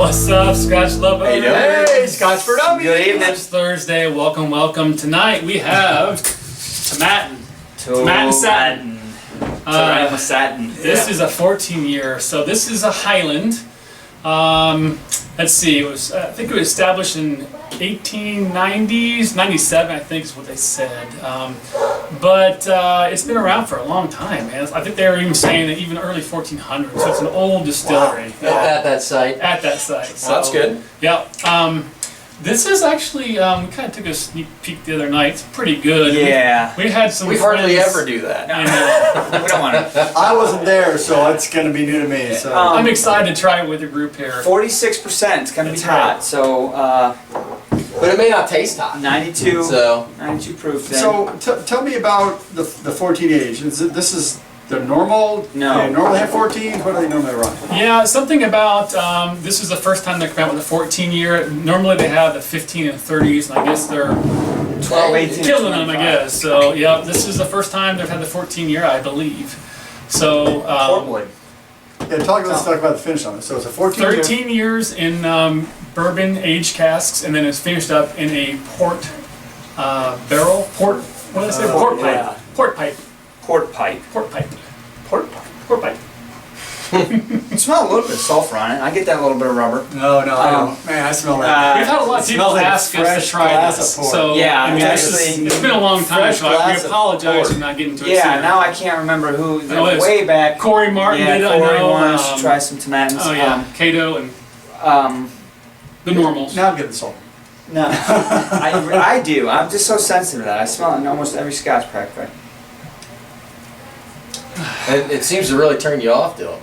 What's up, Scotch lovers? How you doing? Hey, Scotch for Dummies! Good evening. It's Thursday. Welcome, welcome. Tonight we have Tomatin. Tomatin Satin. Tomatin Satin. This is a 14-year, so this is a Highland. Let's see, it was I think it was established in 1890s, 97 I think is what they said. But it's been around for a long time, man. I think they were even saying that even early 1400s, so it's an old distillery. Wow. At that site. At that site. So, Well, that's good. Yeah. This is actually, we kind of took a sneak peek the other night. It's pretty good. Yeah. We had some We hardly ever do that. And, We don't want to. I wasn't there, so it's going to be new to me. So I'm excited to try it with the group here. 46%. It's going to be That's hot. right. So But it may not taste hot. 92. So 92 proof. Then. So tell me about the 14 age. This is the normal? No. They normally have 14s? What do they normally run? Yeah, something about, this is the first time they come out with a 14-year. Normally they have the 15 and 30s, and I guess they're 12, 18, killing them, I 25. guess. So, yeah, this is the first time they've had the 14-year, I believe. So, Portwood. Yeah, let's talk about the finish on it. So it's a 14 year. 13 years in bourbon aged casks, and then it's finished up in a port barrel. What did I say? Port pipe. Yeah. Port pipe. Port pipe. Port pipe. Port pipe. Port pipe. You smell a little bit of sulfur on it. I get that little bit of rubber. No, I don't. Man, I smell that. We've had a lot of It people smells like a ask us fresh to try glass this. of port. So, Yeah, I mean, it's this is- actually it's been a long time, fresh so we glass of apologize port. for not getting to it Yeah, sooner. now I can't remember who. No, it was way back. Corey Martin Yeah, did it, I Corey know. wanted us to try some tomatins. Oh, yeah. Cato and the normals. Now I'm getting salt. No, I do. I'm just so sensitive to that. I smell it in almost every Scotch practically. and it seems to really turn you off to them.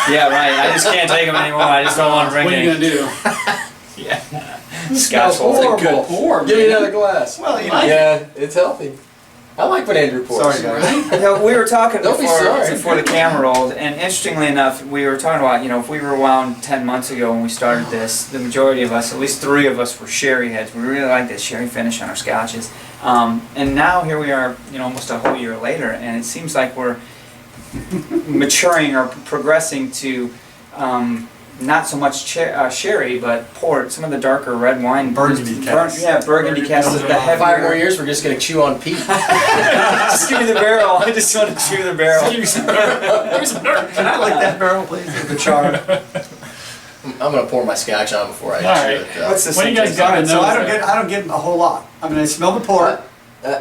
Yeah, right. I just can't take them anymore. I just don't want to drink What are you any. going to do? Yeah. Scotch will take horrible. Pour, Give me man. another glass. Well, you know. Yeah, it's healthy. I like what Andrew pours. Sorry, guys. You know, we were talking Don't be sorry. before the camera rolled, and interestingly enough, we were talking about, if we were around 10 months ago when we started this, the majority of us, at least 3 of us, were sherry heads. We really like this sherry finish on our scotches. And now here we are, almost a whole year later, and it seems like we're maturing or progressing to not so much sherry, but port, some of the darker red wine. Burgundy casks. Yeah, burgundy casks. The heavier. 5 more years, we're just going to chew on peat. Just give me the barrel. I just want to chew the barrel. Give me some dirt. Give me some dirt. Can I lick that barrel, please? The char. I'm going to pour my scotch on before I All chew right. it. What's this? What do you guys got in So those I there? don't get a whole lot. I mean, I smell the port.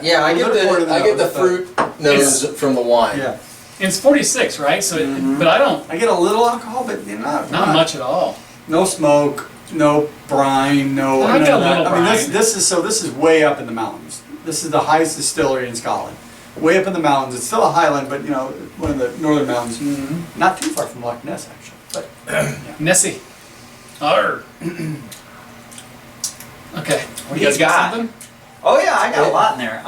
Yeah, I get the fruit nose from the wine. Yeah. It's 46, right? So, but I don't, I get a little alcohol, but not not much at all. No smoke, no brine, no. I none got of a that. little I mean, brine. this is way up in the mountains. This is the highest distillery in Scotland. Way up in the mountains. It's still a Highland, but one of the northern mountains. Not too far from Loch Ness, actually. But Nessie. Arr. Okay. What You guys do you got got? something? Oh yeah, I got a lot in there.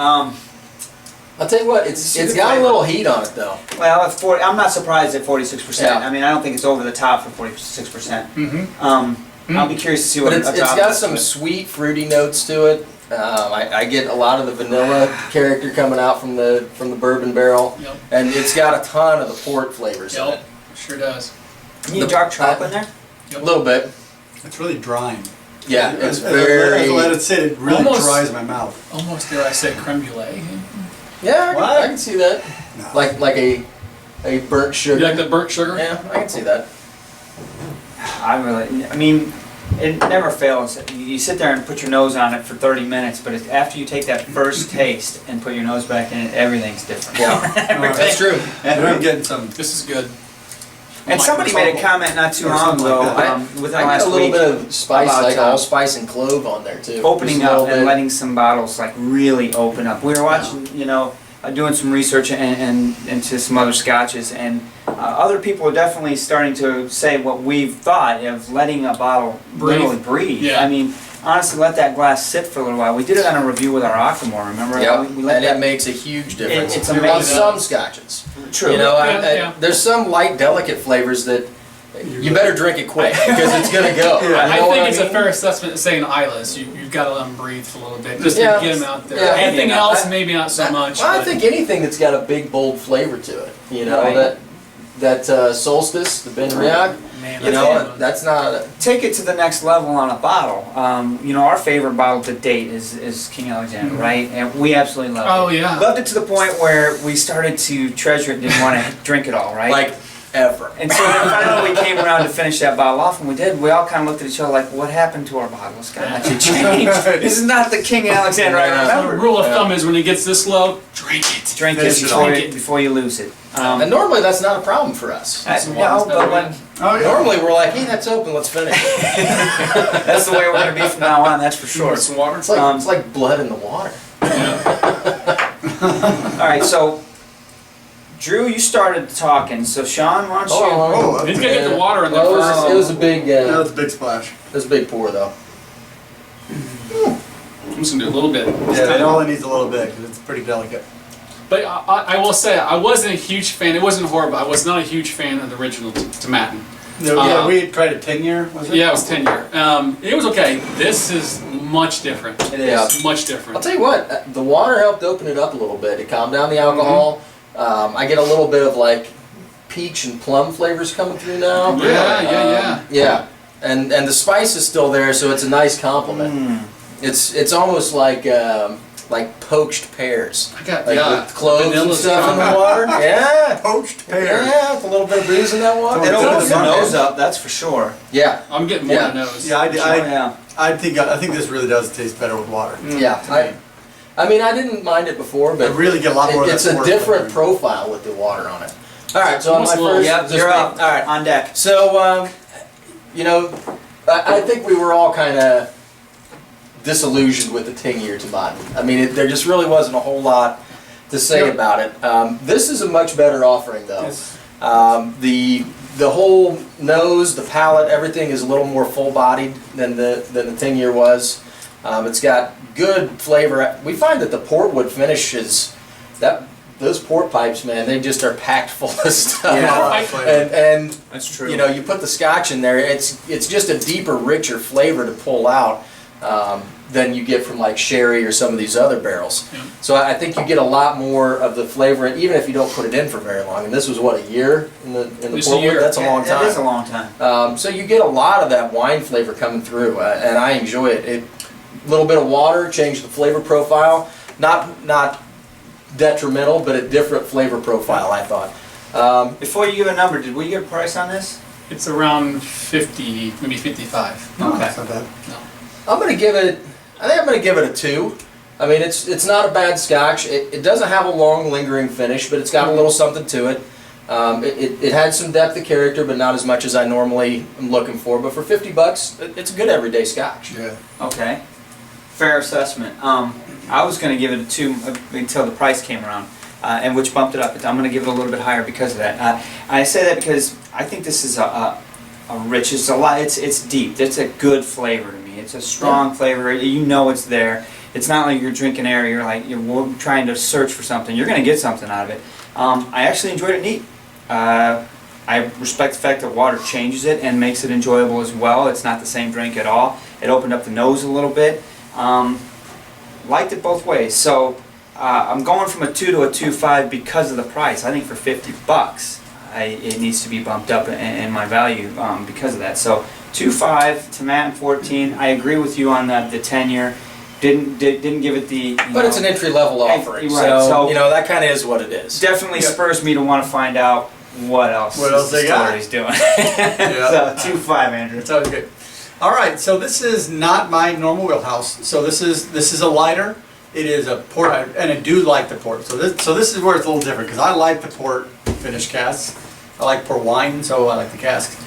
I'll tell you what, it's the got a flavor. little heat on it though. Well, at 40, I'm not surprised at 46%. Yeah. I mean, I don't think it's over the top for 46%. I'll be curious to see what But it's got some sweet fruity notes to it. I get a lot of the vanilla character coming out from the bourbon barrel, Yep. and it's got a ton of the port flavors in Yep. it. Sure does. You need dark chocolate in there? A little bit. it's really drying. Yeah, it's As I very. let it sit, it really Almost- dries my mouth. Almost dare I say creme brulee. Yeah, What? I can see that. No. Like a burnt sugar. You like the burnt sugar? Yeah, I can see that. I mean, it never fails. You sit there and put your nose on it for 30 minutes, but after you take that first taste and put your nose back in it, everything's different. Yeah, that's true. I'm getting some. This is good. And somebody made a comment not too Or long something ago, like that. within the I last get a little week, bit of spice, about, like allspice and clove on there too. opening Just a up little and bit. letting some bottles like really open up. We were watching, doing some research and into some other scotches, and other people are definitely starting to say what we've thought of letting a bottle Breathe. literally breathe. Yeah. I mean, honestly, let that glass sit for a little while. We did it on a review with our Aquamore, remember? Yeah, We let and that it makes a huge difference. it's on amazing. some scotches. True. You know, Yeah. there's some light, delicate flavors that you better drink it quick because it's gonna go. Yeah. You know I what think it's mean? a fair assessment to say an eyeless. You've got to let them breathe for a little bit just Yeah. to get them out there. Yeah. Anything Yeah. else, maybe not so much. Well, I but- think anything that's got a big, bold flavor to it, Right. that Solstice, the Benriach, Man, you that's know, good. that's not. Take it to the next level on a bottle. You know, our favorite bottle to date is King Alexander, right? And we absolutely loved it. Oh, yeah. Loved it to the point where we started to treasure it, didn't want to drink it all, right? Like ever. And so when finally we came around to finish that bottle off, and we did, we all kind of looked at each other like, what happened to our bottle of scotch? It changed. This is not the King Alexander I Yeah. The remember. rule of thumb is when it gets this low, drink it. Drink Finish it it before, all. before you lose it. And normally that's not a problem for us. No, but when, Oh, yeah. Normally we're like, hey, that's open, let's finish it. that's the way we're going to be from now on, that's for sure. Some water. It's like blood in the water. All right, so Drew, you started talking, so Sean, why don't you? Oh, He's gonna get the water in there Well, first. it was a big, that was a big splash. it was a big pour though. I'm just gonna do a little bit. Yeah, it only needs a little bit because it's pretty delicate. But I will say, I wasn't a huge fan. It wasn't horrible. I was not a huge fan of the original Tomatin. No, yeah, we had tried a 10-year, was it? Yeah, it was 10-year. It was okay. This is much different. It is. Yeah. Much I'll different. tell you what, the water helped open it up a little bit. It calmed down the alcohol. I get a little bit of like peach and plum flavors coming through now. Yeah. Yeah, and the spice is still there, so it's a nice compliment. It's almost like poached pears, I got like with cloves and vanilla stuff in the strong. water. Yeah, Poached pear. yeah, with a little bit of booze in that water. It It's opens the good. nose up, that's for sure. Yeah, I'm getting more Yeah. than those. Yeah, Yeah. I think this really does taste better with water. yeah. I mean, I didn't mind it before, I but really get a lot more of that it's a forest different flavor. profile with the water on it. All right, so on my Almost a little- first, Yep, just you're make- up. All right, on deck. So, you know, I think we were all kind of disillusioned with the 10-year Tomatin. I mean, there just really wasn't a whole lot to say Yep. about it. This is a much better offering, though. Yes. The whole nose, the palate, everything is a little more full-bodied than the 10-year was. It's got good flavor. We find that the portwood finish is those port pipes, man, they just are packed full of stuff. Yeah. And That's true. you know, you put the scotch in there, it's just a deeper, richer flavor to pull out than you get from like sherry or some of these other barrels. Yeah. So I think you get a lot more of the flavor, even if you don't put it in for very long. And this was what, a year in the Just a portwood? year. That's a long That is a time. long time. So you get a lot of that wine flavor coming through, and I enjoy it. A little bit of water changed the flavor profile. Not detrimental, but a different flavor profile, I thought. Before you give a number, did we get a price on this? It's around 50, maybe 55. No, Okay. that's not bad. I'm gonna give it. I think I'm gonna give it a 2. I mean, it's not a bad Scotch. It doesn't have a long, lingering finish, but it's got a little something to it. It had some depth of character, but not as much as I normally am looking for. But for $50, it's a good everyday Scotch. Yeah. Okay. Fair assessment. I was going to give it a 2 until the price came around, and which bumped it up. I'm going to give it a little bit higher because of that. I say that because I think this is a rich. It's a lot. It's deep. It's a good flavor to me. It's a strong flavor. You know it's there. It's not like you're drinking air. You're trying to search for something. You're going to get something out of it. I actually enjoyed it neat. I respect the fact that water changes it and makes it enjoyable as well. It's not the same drink at all. It opened up the nose a little bit. Liked it both ways. So I'm going from a 2 to a 2.5 because of the price. I think for $50, it needs to be bumped up in my value because of that. So 2.5, Tomatin 14. I agree with you on the 10-year. Didn't give it the. But it's an entry level offering, Right, so you know that kind of is what it is. Definitely spurs me to want to find out what else they got. Distillery's doing. Yeah. So 2.5, Andrew. It's always good. All right, so this is not my normal wheelhouse. So this is a lighter. It is a port, and I do like the port. So this is where it's a little different because I like the port finish casks. I like port wine, so I like the casks.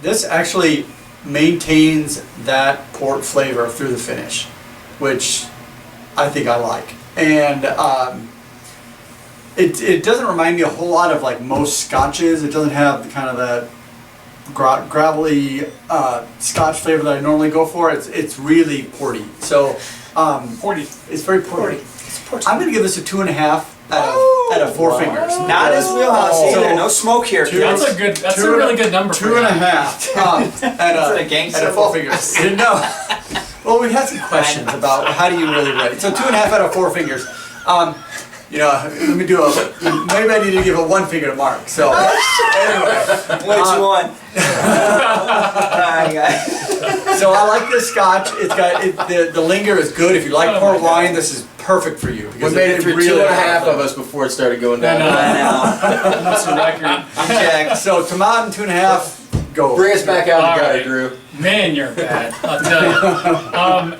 This actually maintains that port flavor through the finish, which I think I like. And it doesn't remind me a whole lot of like most scotches. It doesn't have the kind of that gravelly Scotch flavor that I normally go for. It's really porty. So 40. it's very porty. I'm gonna give this a 2.5 out of 4 fingers. Not his wheelhouse Oh. either. No smoke here. That's a good. That's a really good number. Two and a half. Is it a gang At symbol? 4 fingers. No. Well, we had some questions about how do you really rate it. So 2.5 out of 4 fingers. You know, let me do a, maybe I need to give a one finger to Mark, so. Anyway. Which one? Alright, guys. So I like this scotch, it's got, the linger is good, if you like Oh port my wine, this is perfect for you. We because made it through really- 2.5 of us before it started going down. I know. That's a record. Check. So Tomatin 2.5, go. Bring us back out All the gutter, right. Drew. Man, you're bad. I'll tell you.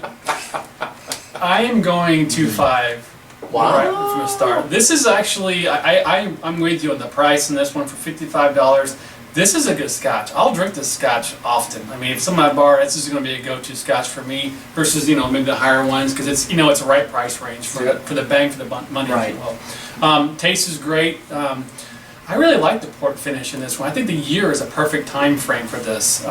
I am going 2.5. Wow. Right from the start. This is actually I'm with you on the price on this one for $55. This is a good scotch. I'll drink this scotch often. I mean, if some of my bar, this is going to be a go-to scotch for me versus maybe the higher ones because it's it's a right price range for the bang for the money. Right. If you will. Taste is great. I really like the port finish in this one. I think the year is a perfect time frame for this.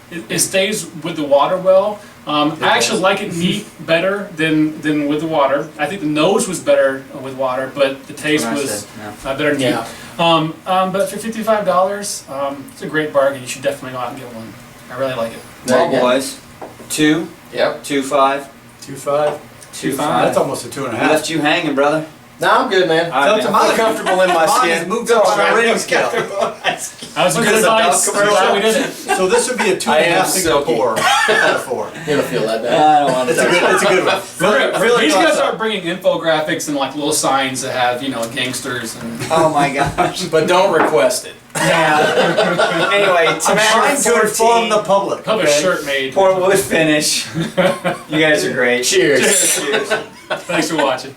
It stays with the water well. I actually like it neat better than with the water. I think the nose was better with water, but the taste That's what I was said, better neat. Yeah. But for $55, it's a great bargain. You should definitely go out and get one. I really like it. Well, boys, 2, Yep. 2.5, 2.5. 2.5. That's almost a 2.5. I left you hanging, brother. No, I'm good, man. All right, So man. I'm comfortable in my Tomatin skin. has moved up on our rating scale. That was a Look good at the advice. dog I'm glad we did it. So this would be a 2.5 I am finger silky. pour out of 4. You don't feel that bad. I don't want to touch It's a good one. Really He's thought gonna so. start bringing infographics and like little signs that have gangsters and. Oh my gosh. But don't request it. Yeah. Anyway, I'm trying to inform the public. Have a okay? shirt made. Port wood finish. You guys are great. Cheers. Cheers. Thanks for watching.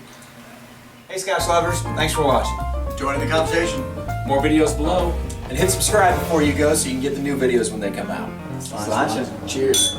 Hey, Scotch lovers. Thanks for watching. Joining the conversation. More videos below. And hit subscribe before you go so you can get the new videos when they come out. Slashing. Cheers.